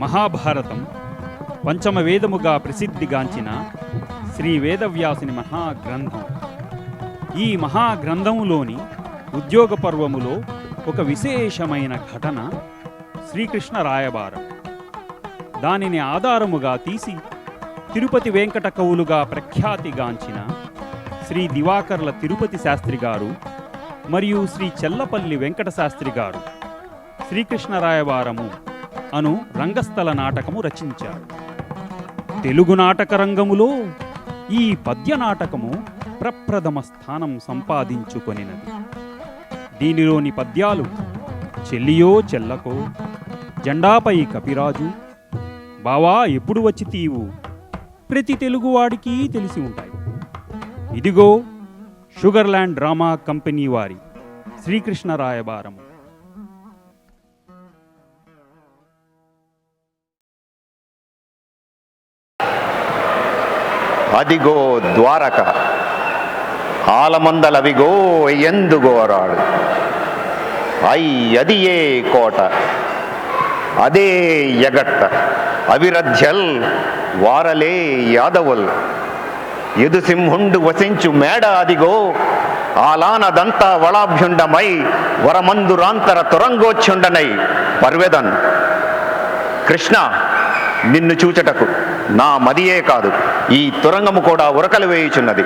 మహాభారతం పంచమ వేదముగా ప్రసిద్ధిగాంచిన శ్రీ వేదవ్యాసుని మహాగ్రంథం. ఈ మహాగ్రంథములోని ఉద్యోగ పర్వములో ఒక విశేషమైన ఘటన శ్రీకృష్ణ రాయబారం. దానిని ఆధారముగా తీసి తిరుపతి వెంకట కవులుగా ప్రఖ్యాతిగాంచిన శ్రీ దివాకర్ల తిరుపతి శాస్త్రి గారు మరియు శ్రీ చెల్లపల్లి వెంకట శాస్త్రి గారు శ్రీకృష్ణ రాయబారము అను రంగస్థల నాటకము రచించారు. తెలుగు నాటక రంగములో ఈ పద్య నాటకము ప్రప్రథమ స్థానం సంపాదించుకొనినది. దీనిలోని పద్యాలు చెల్లియో చెల్లకో, జెండాపై కపిరాజు, బావా ఎప్పుడు వచ్చి తీవు ప్రతి తెలుగువాడికి తెలిసి ఉంటాయి. ఇదిగో షుగర్లాండ్ డ్రామా కంపెనీ వారి శ్రీకృష్ణ రాయబారము. అదిగో ద్వారక, ఆలమందలవిగో ఎందుగోరాడు. అదియే కోట, అదే ఎగట్ట, అవిరధ్యల్ వారలే యాదవుల్. ఎదుసింహుండు వసించు మేడ అదిగో, ఆలానదంతా వళాభ్యుండమై వరమందురాంతర తురంగోచ్చుండనై పర్వెదన్. కృష్ణ, నిన్ను చూచటకు నా మదియే కాదు, ఈ తురంగము కూడా ఉరకలు వేయుచున్నది.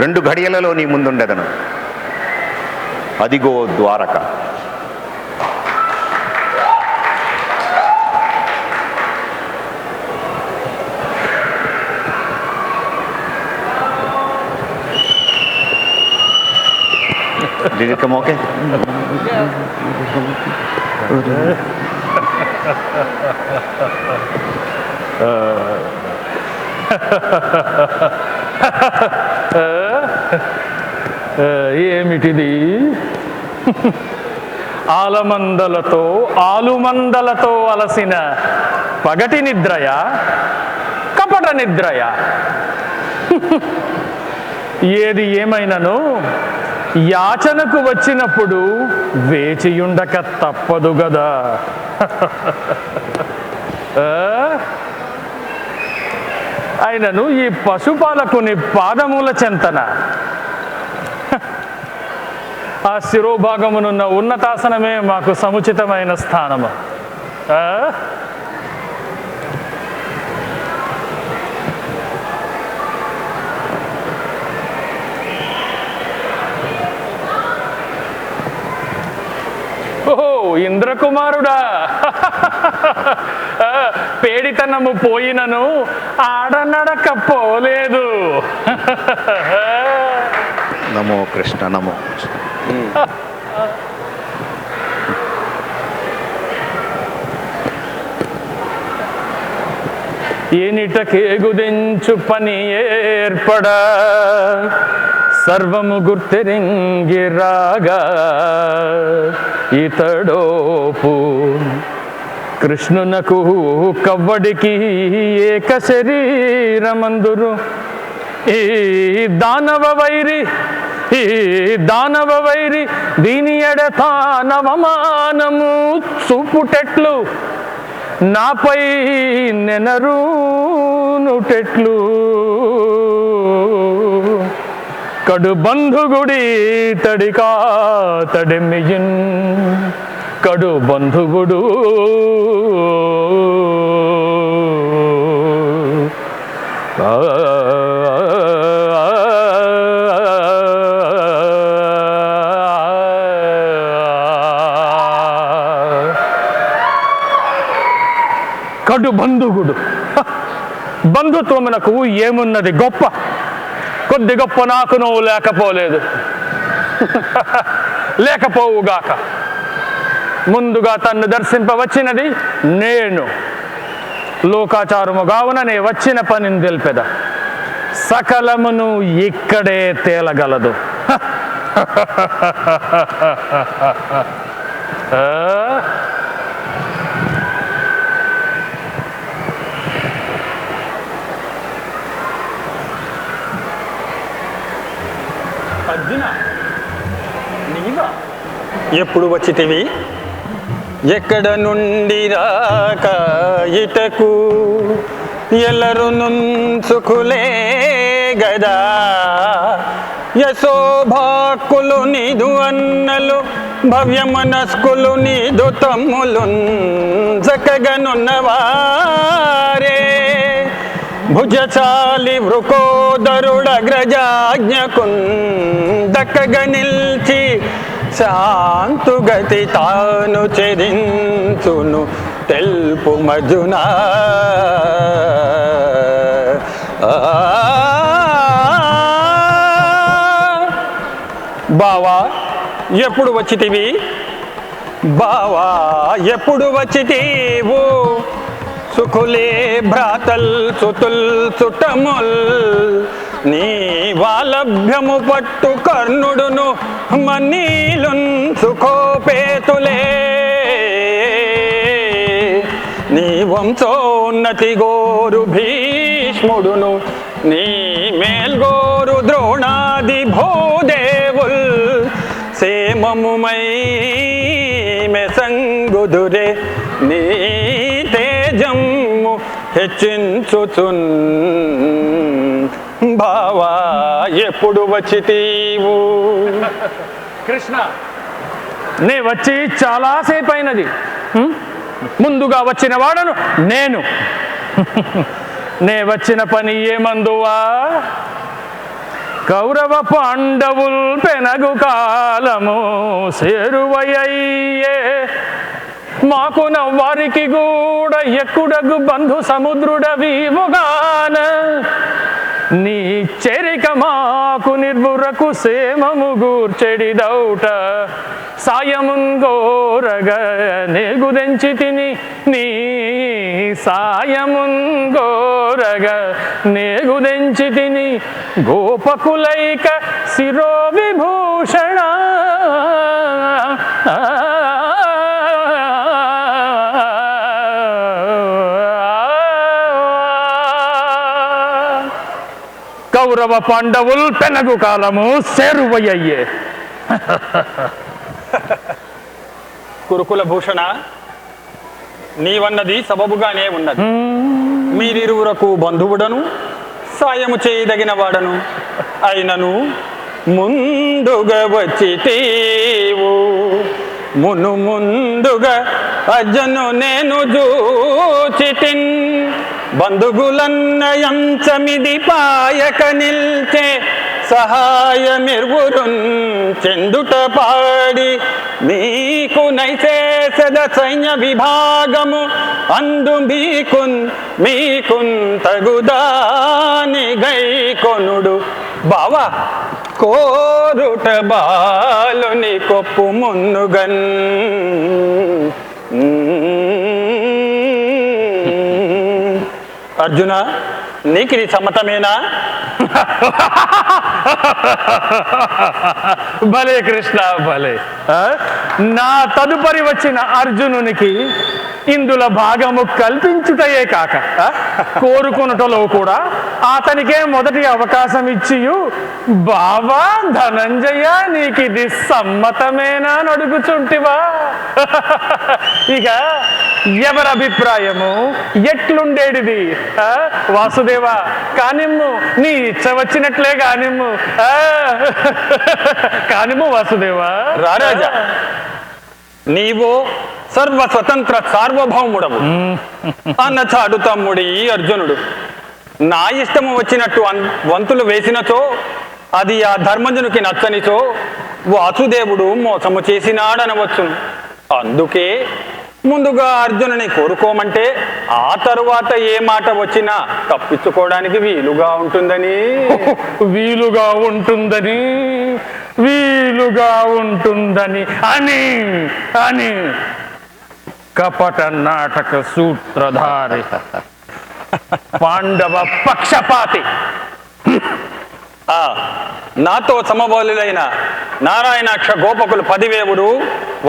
2 ఘడియలలో నీ ముందుండెదను. అదిగో Dwaraka. Did it come okay? ఏమిటిది? ఆలుమందలతో అలసిన పగటి నిద్రయ, కపట నిద్రయ? ఏది ఏమైనను యాచనకు వచ్చినప్పుడు వేచియుండక తప్పదు గదా. అయినను ఈ పశుపాలకుని పాదముల చెంతన ఆ శిరోభాగమునున్న ఉన్నతాసనమే మాకు సముచితమైన స్థానము. ఓహో, ఇంద్రకుమారుడా, పేడితనము పోయినను ఆడనడక పోలేదు. నమో కృష్ణ, నమో కృష్ణ. ఏనిటకేగుదెంచు పని ఏర్పడ సర్వము గుర్తెరింగి రాగా ఇతడోపు కృష్ణునకు కవ్వడికి ఏక శరీరమందురు. ఈ దానవ వైరి దీని ఎడతా నవమానము చూపుటెట్లు, నాపై నెనరునుటెట్లు. కడు బంధుగుడి తడికా తడెమ్మిజిన్, కడు బంధుగుడు కడు బంధుగుడు. బంధుత్వమునకు ఏమున్నది గొప్ప? కొద్ది గొప్ప నాకును లేకపోలేదు, లేకపోవుగాక. ముందుగా తన్ను దర్శింపవచ్చినది నేను. లోకాచారము గావుననే వచ్చిన పనిని తెలిపెద. సకలమును ఇక్కడే తేలగలదు. ఎప్పుడు వచ్చితివి? ఎక్కడ నుండి రాక ఇటకు ఎల్లరు నుంచుకులే గదా యశోభాకులు నీదు అన్నలు భవ్య మనస్కులు నీదు తమ్ములు చక్కగనున్నవారే భుజచాలి వృకోదరుడగ్రజాజ్ఞకున్ దక్కగ నిల్చి శాంతుగతి తాను చెరించును తెల్పు మజునా బావా ఎప్పుడు వచ్చితివి బావా ఎప్పుడు వచ్చితీవు సుఖులే భ్రాతల్ సుతుల్ సుటముల్ నీ వాలభ్యము పట్టు కర్ణుడును మన్నీలున్ సుఖోపేతులే నీ వంశోన్నతి గోరు భీష్ముడును నీ మేల్గోరు ద్రోణాది భూదేవుల్ సేమముమై మెసంగుదురే నీ తేజము హెచ్చించుచున్ బావా ఎప్పుడు వచ్చితీవు కృష్ణ నే వచ్చి చాలాసేపు అయినది. ముందుగా వచ్చిన వాడను నేను. నే వచ్చిన పని ఏమందువా కౌరవ పాండవుల్ పెనగు కాలము సేరువయ్యే మాకున వారికి కూడా ఎక్కుడగు బంధు సముద్రుడవీవుగాన నీ చెరిక మాకు నిర్భురకు సేమము గూర్చెడిదౌట సాయమున్ గోరగ నేగుదెంచి తిని నీ సాయమున్ గోరగ నేగుదెంచి తిని గోపకులైక శిరో విభూషణ కౌరవ పాండవుల్ పెనగు కాలము సేరువయ్యే. కురుకుల భూషణ నీవన్నది సబబుగానే ఉన్నది. మీరిరువురకు బంధువుడను సాయము చేయదగిన వాడను అయినను ముందుగా వచ్చితీవు ముందుగా అర్జును నేను చూచితిన్ బంధుగులన్నయంచమిది పాయక నిల్చే సహాయమిర్వురున్ చెందుట పాడి మీకు నైసేసద సైన్య విభాగము అందు మీకున్ తగుదాని గైకొనుడు బావా కోరుట బాలుని కొప్పు మున్నుగన్ అర్జున నీకు ఇది సమ్మతమేనా? భలే కృష్ణ భలే. నా తదుపరి వచ్చిన అర్జునునికి ఇందులో భాగము కల్పించుటయే కాక కోరుకున్నటలో కూడా అతనికే మొదటి అవకాశం ఇచ్చియు బావా ధనంజయ నీకు ఇది సమ్మతమేనా అని అడుగుచుంటివా? ఇక ఎవరి అభిప్రాయము ఎట్లుండేడిది? వాసుదేవా కానిమ్ము, నీ ఇచ్చ వచ్చినట్లే కానిమ్ము, కానిమ్ము వాసుదేవా. రారాజా నీవు సర్వ స్వతంత్ర సార్వభౌముడము అన్నచాడు తమ్ముడి అర్జునుడు. నా ఇష్టము వచ్చినట్టు వంతులు వేసినచో అది ఆ ధర్మజునికి నచ్చనిచో వాసుదేవుడు మోసము చేసినాడనవచ్చును. అందుకే ముందుగా అర్జునుని కోరుకోమంటే ఆ తరువాత ఏ మాట వచ్చినా తప్పించుకోవడానికి వీలుగా ఉంటుందని అని అని కపట నాటక సూత్రధారి పాండవ పక్షపాతి నాతో సమబోలులైన నారాయణాక్ష గోపకులు 10,000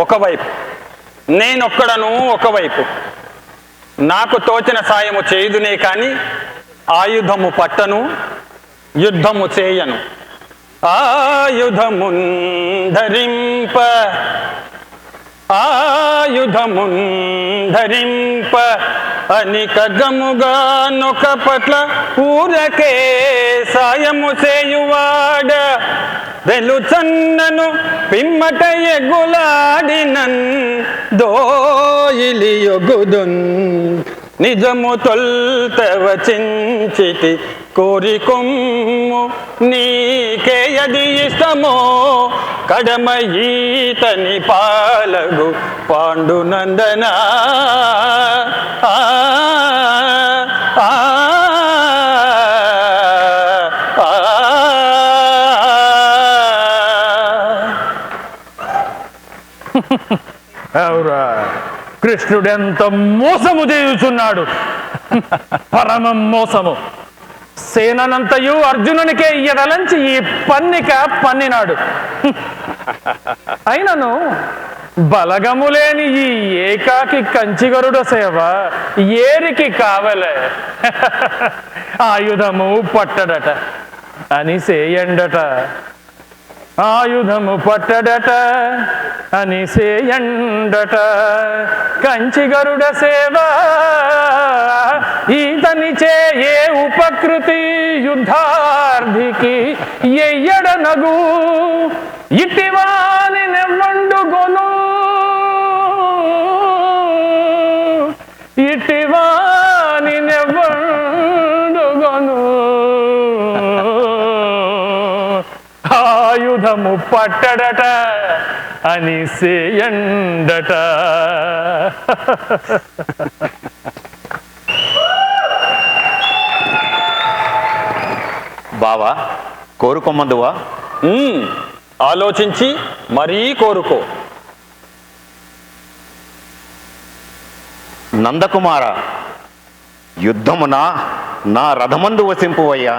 ఒకవైపు, నేనొక్కడను ఒకవైపు. నాకు తోచిన సాయము చేయుదునే కాని ఆయుధము పట్టను, యుద్ధము చేయను. ఆయుధమున్ ధరింప ఆయుధమున్ ధరింప అని ఖడ్గముగా నొక పట్ల ఊరకే సాయము చేయువాడ వెలుచన్నను పిమ్మట ఎగులాడినన్ దోయిలియొగుదున్ నిజము తొల్తవచించితి కోరికొమ్ము నీకేయది ఇష్టమో కడమ ఈతని పాలగు పాండునందన అవురా, కృష్ణుడు ఎంత మోసము చేయుచున్నాడు. పరమ మోసము. సేనంతయు అర్జునునికే ఇయ్యదలంచి ఈ పన్నిక పన్నినాడు. అయినను బలగము లేని ఈ ఏకాకి కంచిగరుడ సేవ ఏరికి కావలే. ఆయుధము పట్టడట అని సేయండట, ఆయుధము పట్టడట అని సేయండట. కంచిగరుడ సేవ ఈతని చే ఏ ఉపకృతి యుద్ధార్థికి ఎయ్యడనగు ఇటివాని నెవ్వండుగొను, ఇటివాని నెవ్వండుగొను. ఆయుధము పట్టడట అని సేయండట. బావా కోరుకోమందువా? ఆలోచించి మరీ కోరుకో. నందకుమార, యుద్ధమున నా రథమందు వసింపువయ్యా.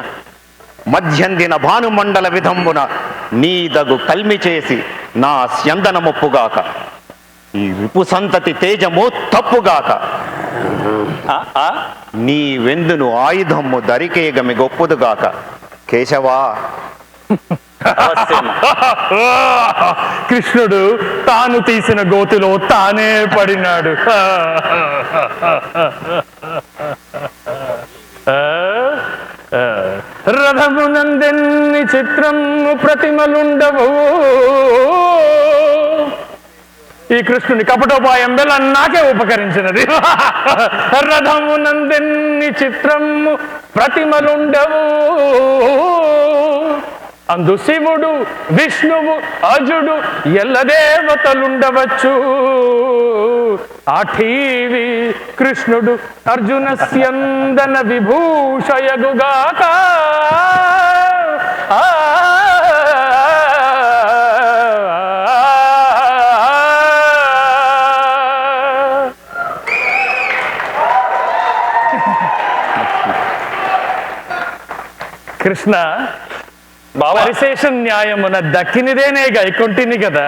మధ్యందిన భానుమండల విధంబున నీదగు కల్మి చేసి నా స్యందనమొప్పుగాక. ఈ విపు సంతతి తేజము తప్పుగాక. నీ వెందును ఆయుధము దరికేగమి గొప్పుదుగాక. కేశవా, కృష్ణుడు తాను తీసిన గోతిలో తానే పడినాడు. రథమునందెన్ని చిత్రము ప్రతిమలుండవు. ఈ కృష్ణుని కపటోపాయం వల్ల నాకే ఉపకరించినది. రథమునందెన్ని చిత్రము ప్రతిమలుండవు. అందు శివుడు, విష్ణువు, అజుడు ఎల్ల దేవతలుండవచ్చు. ఆఠీవి కృష్ణుడు అర్జున స్యందన విభూషయగుగాక. కృష్ణ, పరిశేష న్యాయమున దక్కినిదేనే గైకొంటిని కదా,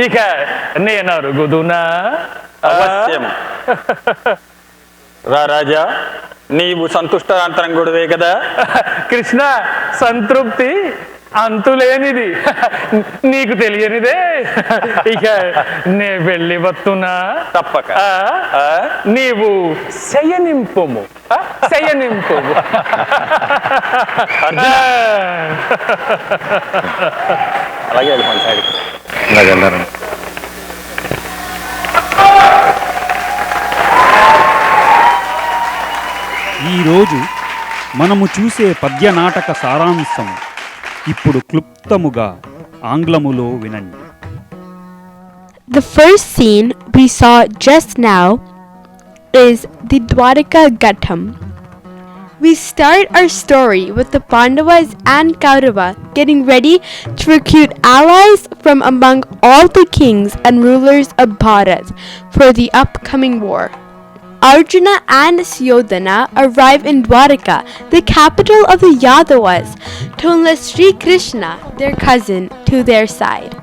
ఇక నేను అరుగుదునా? అవశ్యం. రాజా, నీవు సంతుష్టాంతరంగుడివే కదా. కృష్ణ, సంతృప్తి అంతులేనిది, నీకు తెలియనిదే. ఇక నే వెళ్ళి వస్తున్నా. తప్పక. నీవు శయనింపుము, శయనింపుము. అలాగే వెళ్ళిపోండి సైడ్కి. ఈరోజు మనము చూసే పద్య నాటక సారాంశం ఇప్పుడు క్లుప్తముగా ఆంగ్లములో వినండి. The first scene we saw just now is the Dwarika Ghatam. We start our story with the Pandavas and Kaurava getting ready to recruit allies from among all the kings and rulers of Bharat for the upcoming war. Arjuna and Suddhana arrive in Dwarika, the capital of the Yadavas, to enlist Sri Krishna, their cousin, to their side.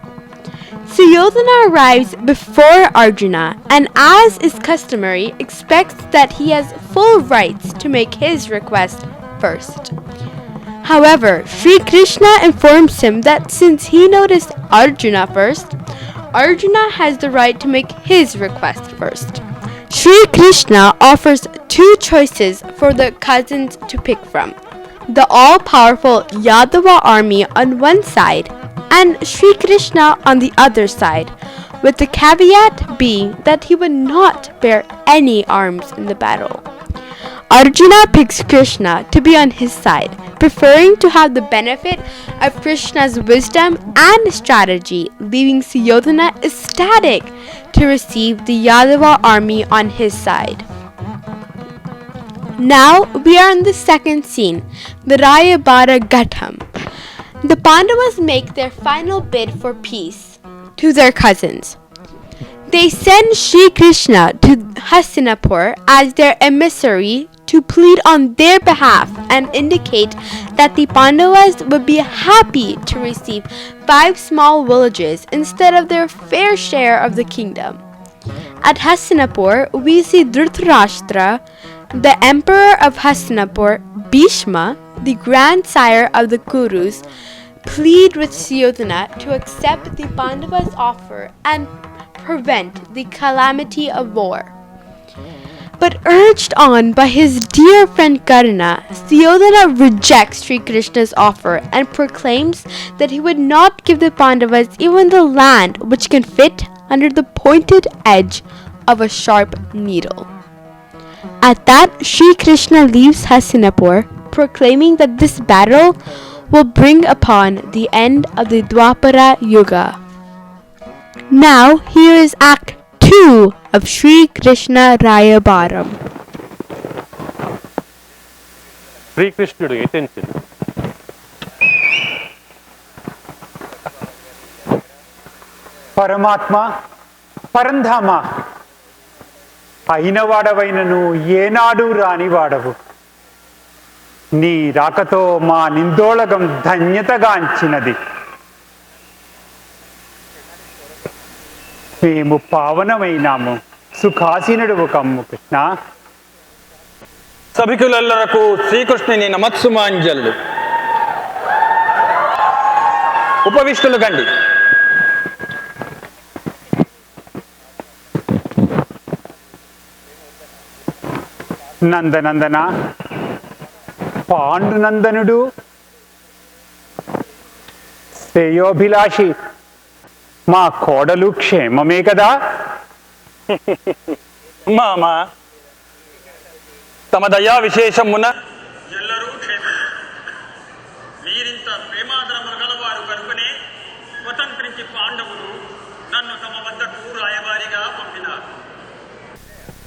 Suddhana arrives before Arjuna and, as is customary, expects that he has full rights to make his request first. However, Sri Krishna informs him that since he noticed Arjuna first, Arjuna has the right to make his request first. Sri Krishna offers two choices for the cousins to pick from: the all-powerful Yadava army on one side and Sri Krishna on the other side, with the caveat being that he would not bear any arms in the battle. Arjuna picks Krishna to be on his side, preferring to have the benefit of Krishna's wisdom and strategy, leaving Suddhodana ecstatic to receive the Yadava army on his side. Now we are in the second scene, the Rayabara Ghatam. The Pandavas make their final bid for peace to their cousins. They send Sri Krishna to Hastinapur as their emissary to plead on their behalf and indicate that the Pandavas would be happy to receive 5 small villages instead of their fair share of the kingdom. At Hastinapur, we see Dhritarashtra, the emperor of Hastinapur, Bhishma, the grandsire of the Kurus, plead with Suddhodana to accept the Pandavas' offer and prevent the calamity of war. But urged on by his dear friend Karna, Suddhodana rejects Sri Krishna's offer and proclaims that he would not give the Pandavas even the land which can fit under the pointed edge of a sharp needle. At that, Sri Krishna leaves Hastinapur, proclaiming that this battle will bring upon the end of the Dwapara Yuga. Now, here is Act 2 of Sri Krishna Rayabaram. శ్రీకృష్ణుడు attention. పరమాత్మ పరంధామ అయినవాడవైనను ఏనాడు రానివాడవు. నీ రాకతో మా నిందోళగం ధన్యతగాంచినది. మేము పావనమైనాము, సుఖాసీనుడు కమ్ము కృష్ణ. సభికులెల్లరకు శ్రీకృష్ణుని నమత్సుమాంజలు. ఉపవిష్టులు గండి. నందనందన, పాండునందనుడు, శ్రేయోభిలాషి, మా కోడలు క్షేమమే కదా? మామా, తమ దయా విశేషమున ఎల్లరూ క్షేమం. వీరింత ప్రేమాదరములు గలవారు కనుకనే స్వతంత్రించి పాండవులు నన్ను తమ వద్దకు రాయబారిగా పంపినారు.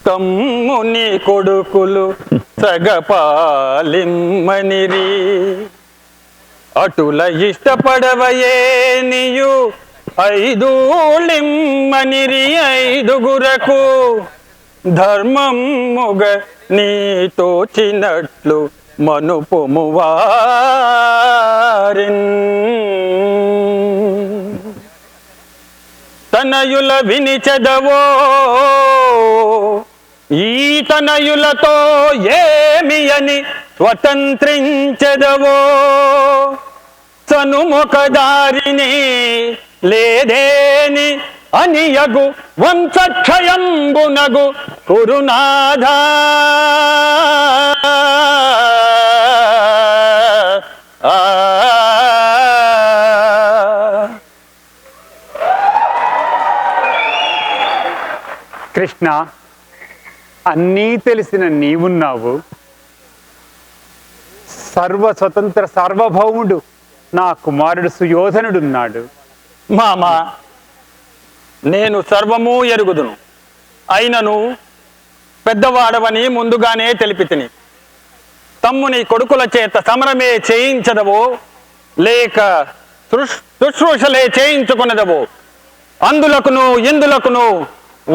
తమ్ముని కొడుకులు సగపాలిమ్మనిరి, అటుల ఇష్టపడవయే నీయు ఐదూళిమ్మనిరి. 5గురకు ధర్మముగ నీతో చిన్నట్లు మనుపుము వారిన్. తనయుల వినిచెదవో ఈ తనయులతో ఏమి అని స్వతంత్రించెదవో. సనుముఖదారిని లేదేని అనియగు వంశక్షయంబునగు కురునాథ. కృష్ణ, అన్నీ తెలిసిన నీవున్నావు. సర్వస్వతంత్ర సార్వభౌముడు నా కుమారుడు సుయోధనుడున్నాడు. మామా, నేను సర్వము ఎరుగుదును. అయినను పెద్దవాడవని ముందుగానే తెలిపితిని. తమ్ముని కొడుకుల చేత సమరమే చేయించదవో లేక శుశ్రూషలే చేయించుకున్నదవో అందులకును ఇందులకును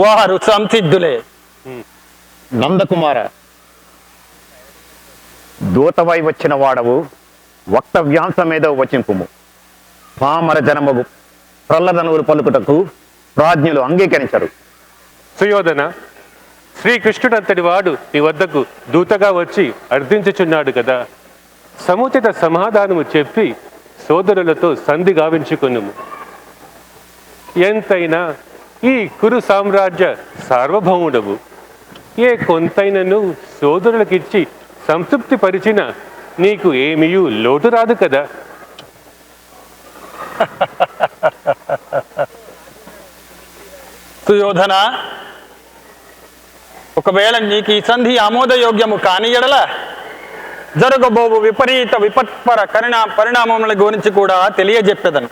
వారు సంసిద్ధులే. నందకుమార, దూతవై వచ్చిన వాడవు, వక్తవ్యాంశమేదో వచింపుము. పామర జనమగు ప్రహ్లదనువులు పలుకుటకు ప్రాజ్ఞులు అంగీకరించరు. సుయోధన, శ్రీకృష్ణుడంతటి వాడు నీ వద్దకు దూతగా వచ్చి అర్థించుచున్నాడు కదా. సముచిత సమాధానము చెప్పి సోదరులతో సంధి గావించుకొనుము. ఎంతైనా ఈ కురు సామ్రాజ్య సార్వభౌముడవు. ఏ కొంతైనను సోదరులకిచ్చి సంతృప్తి పరిచిన నీకు ఏమీయూ లోటు రాదు కదా. సుయోధన, ఒకవేళ నీకు ఈ సంధి ఆమోదయోగ్యము కాని ఎడల జరగబోవు విపరీత విపత్పర పరిణామముల గురించి కూడా తెలియజెప్పేదను.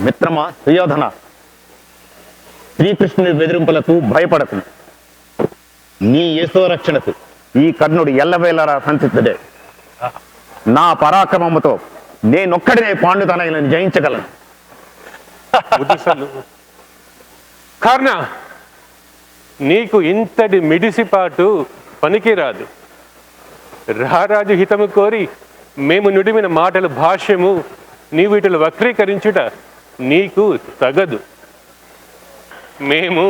మిత్రమా సుయోధన, శ్రీకృష్ణుని బెదిరింపులకు భయపడకు. నీ యశోరక్షణకు ఈ కర్ణుడు ఎల్లవేళలా సంసిద్ధుడే. నా పరాక్రమముతో నేనొక్కడినే పాండుతనయులను జయించగలను. కర్ణ, నీకు ఇంతటి మిడిసిపాటు పనికిరాదు. రారాజు హితము కోరి మేము నుడిమిన మాటల భాష్యము నీ వీటిలో వక్రీకరించుట నీకు తగదు. మేము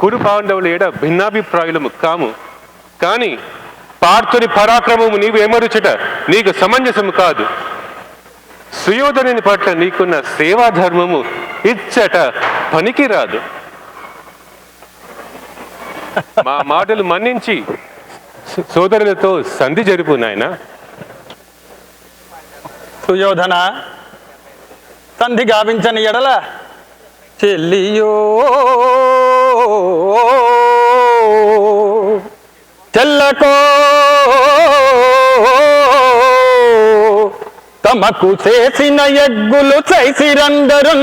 కురు పాండవుల ఏడ భిన్నాభిప్రాయులము కాము. కానీ పార్థుని పరాక్రమము నీవు ఏమరుచుట నీకు సమంజసము కాదు. సుయోధనుని పట్ల నీకున్న సేవాధర్మము ఇచ్చట పనికిరాదు. మా మాటలు మన్నించి సోదరులతో సంధి జరుపు నాయనా. సుయోధన, సంధి గావించని ఎడల చెల్లియో చెల్లకో తమకు చేసిన యజ్ఞులు చైసిరందరు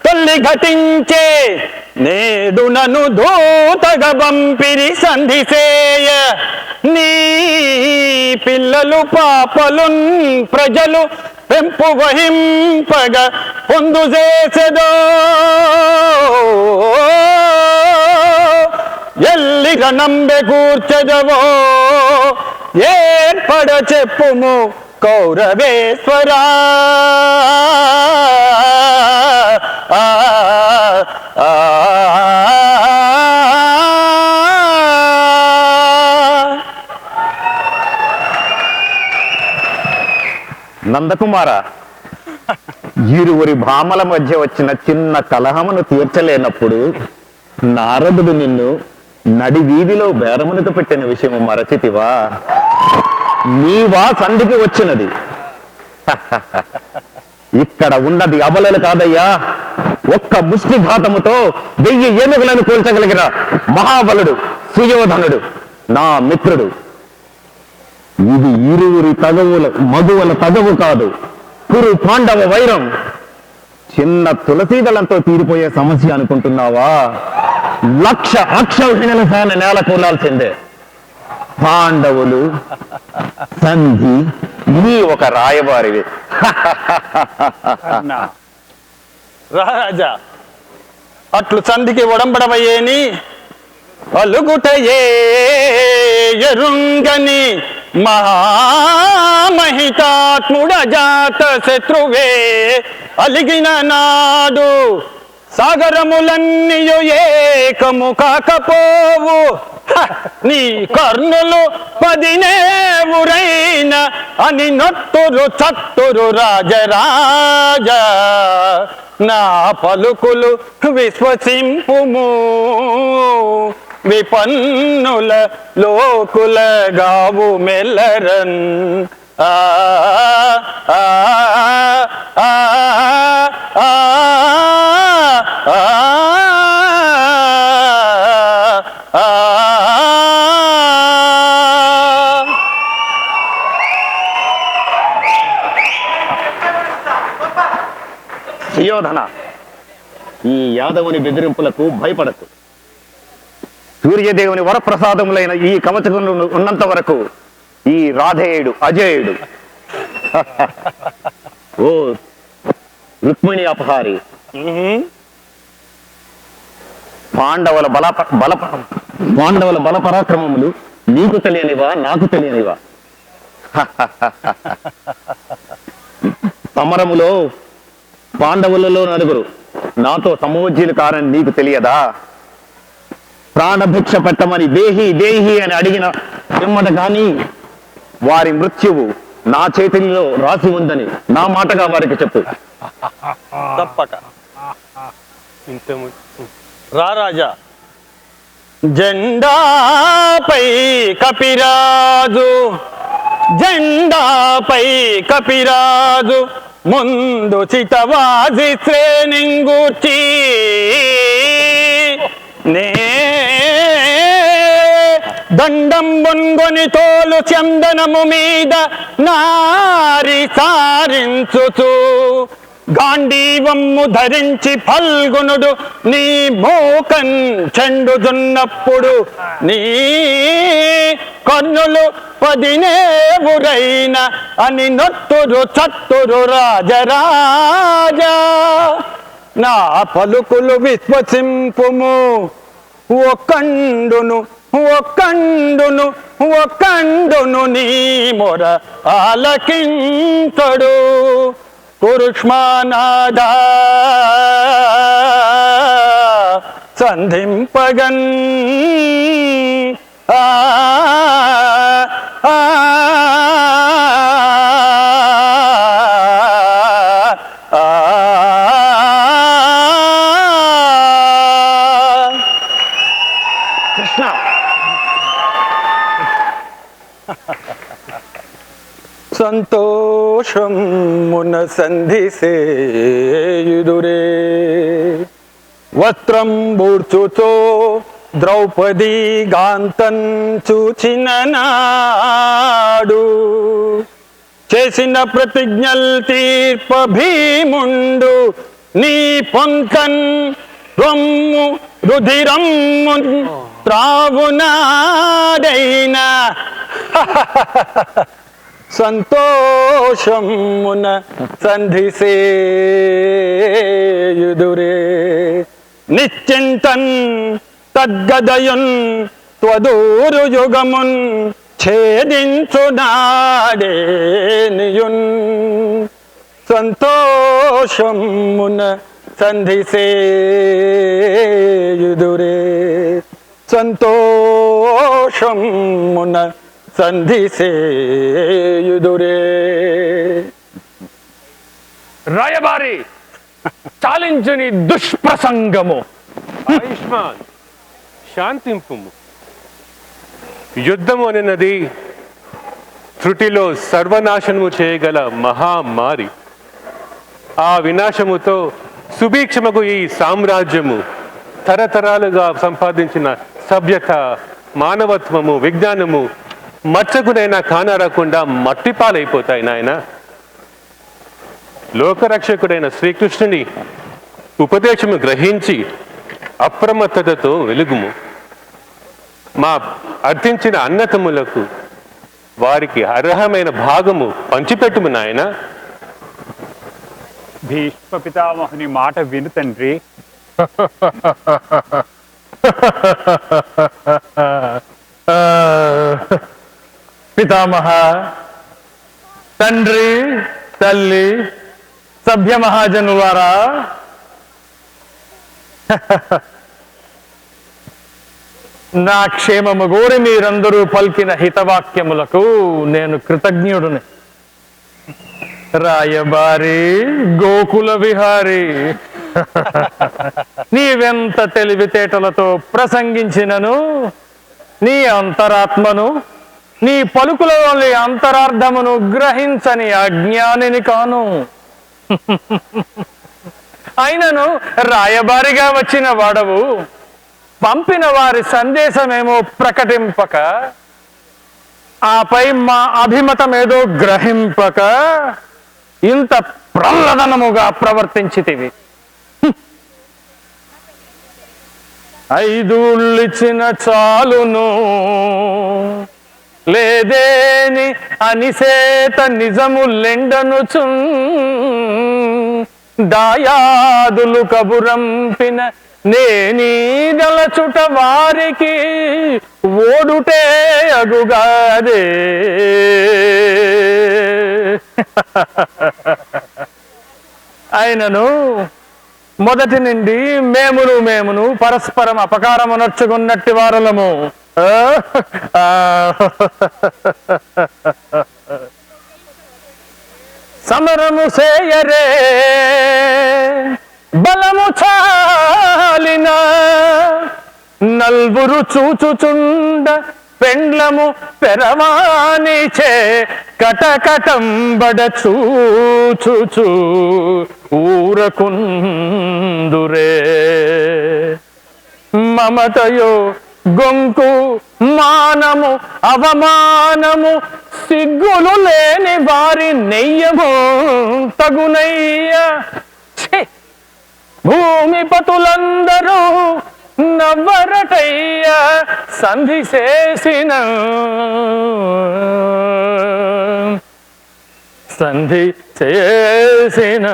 తల్లి ఘటించే నేడు నన్ను దూతగా పంపిరి సంధిసేయ. నీ పిల్లలు పాపలు ప్రజలు పెంపు వహింపగ పొందు చేసెదో ఎల్లిగ నంబె కూర్చెదవో ఏర్పడ చెప్పుము కౌరవేశ్వరా. నందకుమార, ఇరువురి భామల మధ్య వచ్చిన చిన్న కలహమును తీర్చలేనప్పుడు నారదుడు నిన్ను నడి వీధిలో బేరమునితో పెట్టిన విషయము మరచితివా? నీవా సంధికి వచ్చినది? ఇక్కడ ఉన్నది అబలలు కాదయ్యా, ఒక్క ముష్టిఘాతముతో 1000 ఏనుగులను కూల్చగలిగిన మహాబలుడు సుయోధనుడు నా మిత్రుడు. ఇది ఇరువురి మగువల తగవు కాదు, కురు పాండవ వైరం. చిన్న తులసీదళంతో తీరిపోయే సమస్య అనుకుంటున్నావా? 1,00,000 అక్షౌహిణుల సేన నేల కూలాల్సిందే. పాండవులు సంధి నీ ఒక రాయబారివి. రాజా, అట్లు సంధికి ఒడంబడవయేని అలుగుటయే ఎరుంగని మహామహితాత్ముడ జాత శత్రువే అలిగిన నాడు సాగరములన్నీయు ఏకము కాకపోవు. నీ కర్ణులు 10 ఊరైన అని నొట్టురు చట్టురు రాజరాజ. నా పలుకులు విశ్వసింపుము, విపన్నుల లోకుల గావు మెల్లరన్. ఆ ఆ ఆ ఆ సుయోధన, ఈ యాదవుని బెదిరింపులకు భయపడకు. సూర్యదేవుని వరప్రసాదములైన ఈ కవచములు ఉన్నంత వరకు ఈ రాధేయుడు అజేయుడు. ఓ రుక్మిణి అపహారి, పాండవుల బల పరాక్రమములు నీకు తెలియనివా, నాకు తెలియనివా? సమరములో పాండవులలో 9 నాతో సమోజ్జీలు కారని నీకు తెలియదా? ప్రాణభిక్ష పెట్టమని దేహి దేహి అని అడిగిన పిమ్మట గాని వారి మృత్యువు నా చేతిలో రాసి ఉందని నా మాటగా వారికి చెప్పు. తప్పక. ఇంత రా రాజా. జెండాపై కపిరాజు, జెండాపై కపిరాజు, ముందు చితవాసి శ్రేణింగూర్చి నే దండం బొన్గొని తోలు చందనము మీద నారి సారించుచు, గాంధీవమ్ము ధరించి ఫల్గునుడు నీ మోకన్ చెండుచున్నప్పుడు, నీ కన్నులు పదినేవురైన అని నొత్తురు చత్తురు రాజరాజా. నా పలుకులు విశ్వసింపుము, ఒక్కండును ఒక్కండును ఒక్కండును నీ మొర ఆలకించడు. కురుష్మానాదా సంధింపగన్ ఆ ఆ కృష్ణ, సంతోషమున సంధి సేయుదురే, వస్త్రం బూర్చుతో ద్రౌపదీ గాంతన్ చూచిన నాడు, చేసిన ప్రతిజ్ఞల్ తీర్ప భీముండు నీ పొంతన్ రొమ్ము రుధిరమ్ము త్రావునాడైనా. సంతోషమున సంధి సేయుదురే, నిశ్చింతన్ తద్గదయున్ త్వదూరు యుగమున్ ఛేదించునాడేనియున్. సంతోషమున సంధి సేయుదురే, సంతోషమున సంధి సేయుదురే. రాయబారి, చాలించుని దుష్ప్రసంగము. ఆయుష్మాన్, శాంతింపుము. యుద్ధము అనినది త్రుటిలో సర్వనాశనము చేయగల మహామారి. ఆ వినాశముతో సుభిక్షమకు ఈ సామ్రాజ్యము తరతరాలుగా సంపాదించిన సభ్యత, మానవత్వము, విజ్ఞానము మచ్చకునైనా కానరాకుండా మట్టిపాలైపోతాయి నాయన. లోకరక్షకుడైన శ్రీకృష్ణుని ఉపదేశము గ్రహించి అప్రమత్తతతో వెలుగుము. మా అర్థించిన అన్నతములకు వారికి అర్హమైన భాగము పంచిపెట్టుము నాయన. భీష్మ పితామహుని మాట విను తండ్రి. పితామహ, తండ్రి, తల్లి, సభ్య మహాజనులారా, నా క్షేమము గోరి మీరందరూ పలికిన హితవాక్యములకు నేను కృతజ్ఞుడుని. రాయబారి, గోకుల విహారి, నీవెంత తెలివితేటలతో ప్రసంగించినను నీ అంతరాత్మను, నీ పలుకులలోని అంతరార్థమును గ్రహించని అజ్ఞానిని కాను. అయినను రాయబారిగా వచ్చిన వాడవు, పంపిన వారి సందేశమేమో ప్రకటింపక, ఆపై మా అభిమతమేదో గ్రహింపక ఇంత ప్రహ్లాదనముగా ప్రవర్తించితివి. 5 ఊళ్ళిచ్చిన చాలును, లేదేని అనిసేత నిజములెండనుచు, దాయాదులు కబురంపిన నేనీదలచుట వారికి ఓడుటే అగుగాదే. అయినను మొదటి నుండి మేమును పరస్పరం అపకారము నర్చుకున్నట్టి వారలము. సమరము సేయరే బలము చాలిన నల్వురు చూచుచుండ పెండ్లము పెరవానిచే కటకటంబడ చూచుచు ఊరకుందురే మమతయో గొంకు మానము అవమానము సిగ్గులు లేని వారి నెయ్యము తగునయ్య భూమిపతులందరూ నవ్వరటయ్య సంధి చేసిన సంధి చేసిన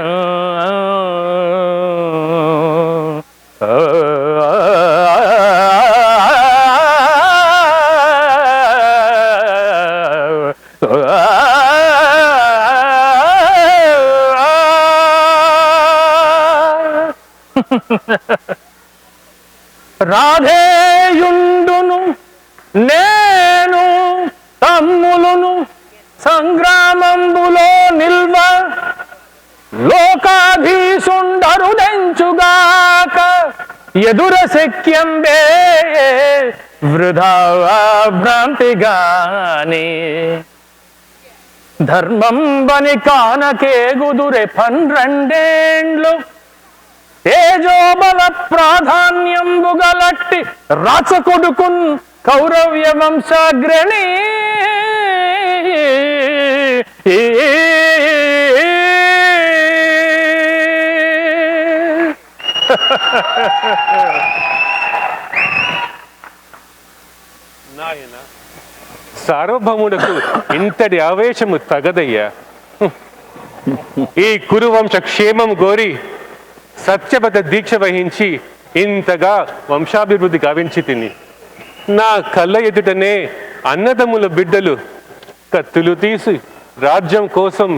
రాధేయుండును నేను తమ్ములును సంగ్రామంబులో నిల్వ లోకాధీశుండరు దెంచుగాక ఎదుర శక్యంబే వృధా భ్రాంతిగాని ధర్మం బని కానకేగుదురే 12 తేజోబల ప్రాధాన్యంబుగలట్టి రాచకొడుకున్ కౌరవ్య వంశాగ్రణి నాయన సార్వభౌములకు ఇంతటి ఆవేశము తగదయ్యా. ఈ కురువంశ క్షేమం గోరి సత్యబద్ధ దీక్ష వహించి ఇంతగా వంశాభివృద్ధి గావించి తిని నా కళ్ళ ఎదుటనే అన్నదమ్ముల బిడ్డలు కత్తులు తీసి రాజ్యం కోసం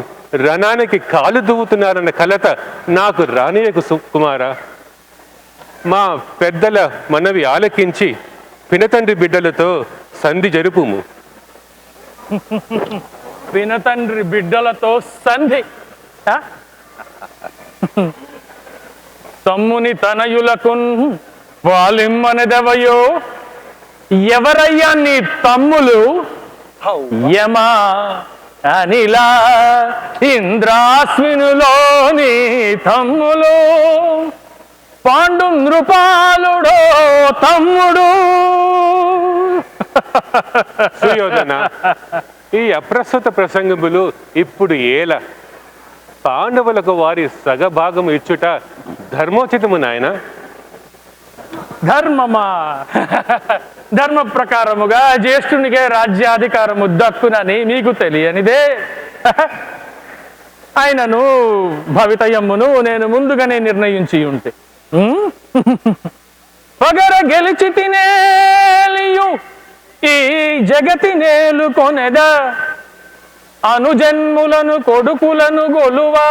రణానికి కాలు దువ్వుతున్నారన్న కలత నాకు రానియకు కుమారా. మా పెద్దల మనవి ఆలకించి పినతండ్రి బిడ్డలతో సంధి జరుపుము. పినతండ్రి బిడ్డలతో సంధి? తమ్ముని తనయులకు వాలిమ్మనదెవయో? ఎవరయ్యా నీ తమ్ములు? యమా అనిలా ఇంద్రాశ్వినులోని తమ్ములు పాండు నృపాలుడో తమ్ముడు. సుయోధన, ఈ అప్రస్తుత ప్రసంగములు ఇప్పుడు ఏలా? పాండవులకు వారి సగభాగము ఇచ్చుట ధర్మోచితము నాయన. ధర్మమా? ధర్మ ప్రకారముగా జ్యేష్ఠునికే రాజ్యాధికారము దక్కునని మీకు తెలియనిదే. ఆయనను భవితయమ్మును నేను ముందుగానే నిర్ణయించి ఉంటే పగర గెలిచి తినేలియు ఈ జగతి నేలు కొనెద అనుజన్ములను కొడుకులను గొలువా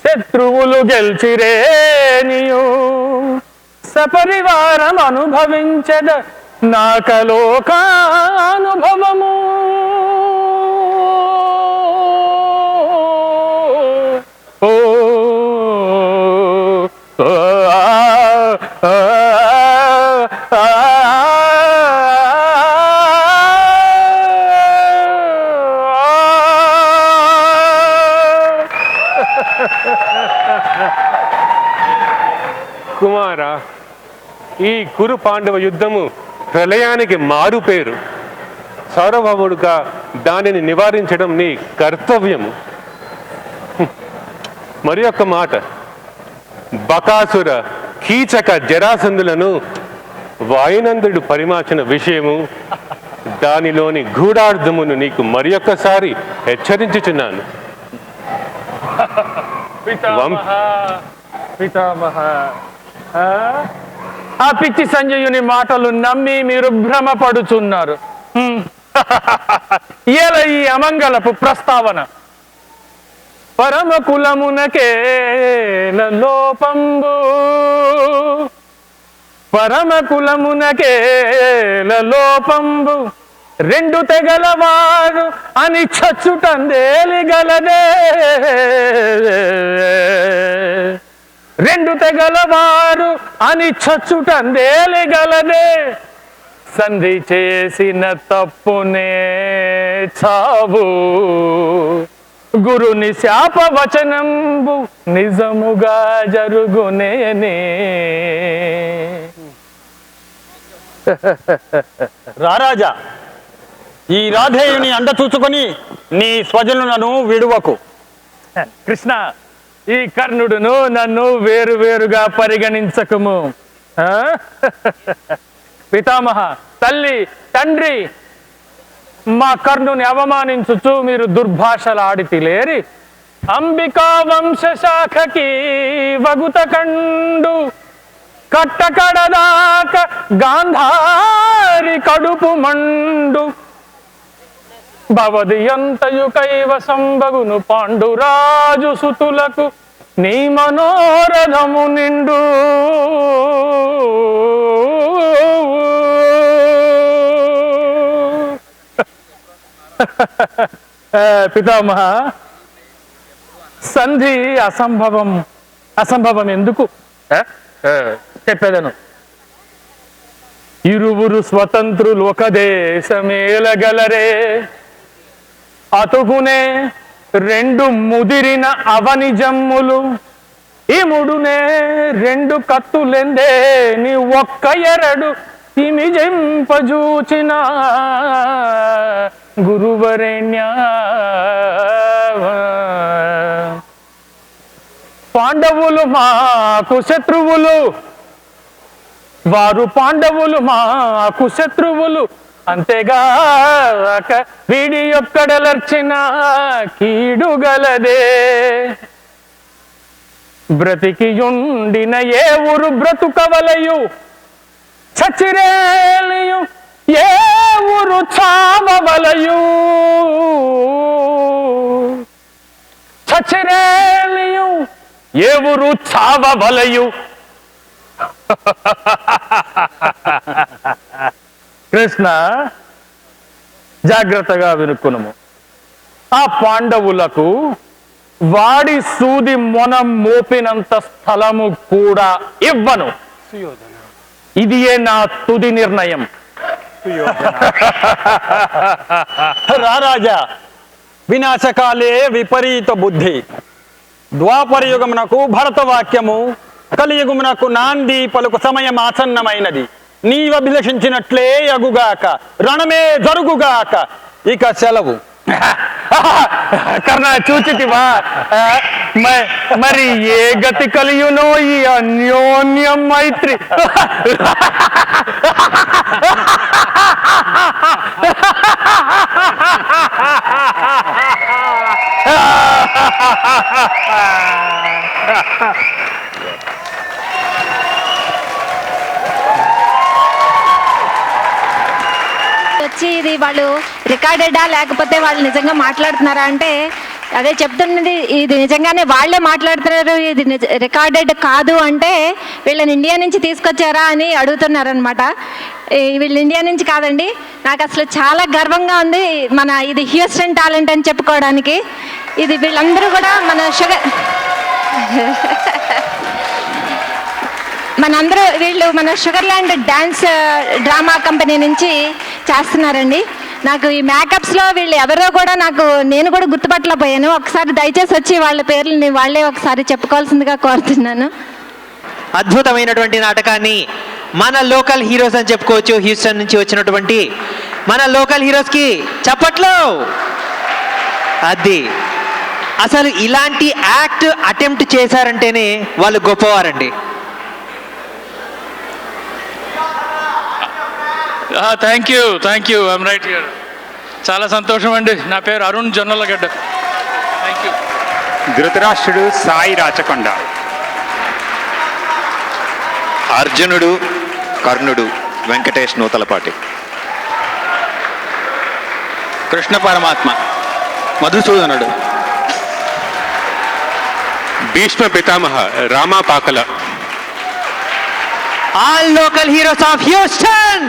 శత్రువులు గెలిచిరేనియు సపరివారం అనుభవించద నాకలోకానుభవము. ఓ కుమారా, ఈ కురు పాండవ యుద్ధము ప్రళయానికి మారు పేరు. సార్వభౌముడుగా దానిని నివారించడం నీ కర్తవ్యము. మరి ఒక్క మాట, బకాసుర కీచక జరాసంధులను వాయునందుడు పరిమార్చిన విషయము, దానిలోని గూఢార్థమును నీకు మరి ఒక్కసారి హెచ్చరించుచున్నాను. పితామహ, ఆ పిచ్చి సంజయుని మాటలు నమ్మి మీరు భ్రమపడుచున్నారు. ఎలా ఈ అమంగళపు ప్రస్తావన? పరమ కులమునకే లోపంబు, పరమ కులమునకే లోపంబు రెండు తెగలవారు అని చచ్చుటందేలిగలదే, రెండు తెగలవారు అని చచ్చుటందేలిగలదే, సంధి చేసిన తప్పునే చావు, గురుని శాపవచనంబు నిజముగా జరుగునేనే. రారాజా, ఈ రాధేయుని అండ చూచుకొని నీ స్వజనులను విడువకు. కృష్ణ, ఈ కర్ణుడును నన్ను వేరు వేరుగా పరిగణించకము. పితామహ, తల్లి, తండ్రి, మా కర్ణుని అవమానించుచు మీరు దుర్భాషలాడితిలేరి అంబికా వంశ శాఖకి వగుత కండు, కట్టకడదాక గాంధారి కడుపు మండు, భవది అంతయు కైవసంబగును పాండురాజు సుతులకు నీ మనోరథము నిండు. పితామహ, సంధి అసంభవం ఎందుకు చెప్పేదను. ఇరువురు స్వతంత్రులు ఒక దేశమేలగలరే, అతుకునే రెండు ముదిరిన అవని జమ్ములు, ఇముడునే రెండు కత్తులెందే నీ ఒక్క ఎరడు తిమిజింపజూచిన గురువరేణ్య. పాండవులు మాకు శత్రువులు, వారు పాండవులు మాకు శత్రువులు, అంతేగాక వీడి ఒక్కడలర్చిన కీడుగలదే. బ్రతికియుండిన ఏ ఊరు బ్రతుకవలయు, చచ్చిరేలియు ఏ ఊరు చావవలయు, చచ్చిరేలియు ఏ ఊరు చావవలయు. కృష్ణ, జాగ్రత్తగా వినుకునుము. ఆ పాండవులకు వాడి సూది మొనం మోపినంత స్థలము కూడా ఇవ్వను. ఇదియే నా తుది నిర్ణయం. రారాజా, వినాశకాలే విపరీత బుద్ధి. ద్వాపర యుగమునకు భరతవాక్యము, కలియుగమునకు నాంది పలుకు సమయం ఆసన్నమైనది. నీవభిలషించినట్లే అగుగాక, రణమే జరుగుగాక. ఇక సెలవు. కర్ణ, చూచితివా మరి ఏ గతి కలియునో ఈ అన్యోన్యం మైత్రి. వచ్చి ఇది వాళ్ళు రికార్డెడా లేకపోతే వాళ్ళు నిజంగా మాట్లాడుతున్నారా అంటే, అదే చెప్తున్నది, ఇది నిజంగానే వాళ్ళే మాట్లాడుతున్నారు, ఇది రికార్డెడ్ కాదు అంటే వీళ్ళని ఇండియా నుంచి తీసుకొచ్చారా అని అడుగుతున్నారనమాట. వీళ్ళు ఇండియా నుంచి కాదండి. నాకు అసలు చాలా గర్వంగా ఉంది ఇది హ్యూస్టన్ టాలెంట్ అని చెప్పుకోవడానికి. ఇది వీళ్ళందరూ కూడా వీళ్ళు మన షుగర్లాండ్ డ్యాన్స్ డ్రామా కంపెనీ నుంచి చేస్తున్నారండి. నాకు ఈ మేకప్స్లో వీళ్ళు ఎవరో కూడా నేను కూడా గుర్తుపట్టలేకపోయాను. ఒకసారి దయచేసి వచ్చి వాళ్ళ పేర్లని వాళ్ళే ఒకసారి చెప్పుకోవాల్సిందిగా కోరుతున్నాను. అద్భుతమైనటువంటి నాటకాన్ని మన లోకల్ హీరోస్ అని చెప్పుకోవచ్చు. హ్యూస్టన్ నుంచి వచ్చినటువంటి మన లోకల్ హీరోస్కి చప్పట్లో. అది అసలు ఇలాంటి యాక్ట్ అటెంప్ట్ చేశారంటేనే వాళ్ళు గొప్పవారండి. Thank you I'm right here. చాలా సంతోషం అండి. నా పేరు అరుణ్ జొన్నలగడ్డ. Thank you. ధృతరాష్ట్రుడు సాయి రాచకొండ. అర్జునుడు కర్ణుడు వెంకటేష్ నూతలపాటి. కృష్ణ పరమాత్మ మధుసూదనుడు. Bhishma Pitamah Rama Pakala. All local heroes of Houston.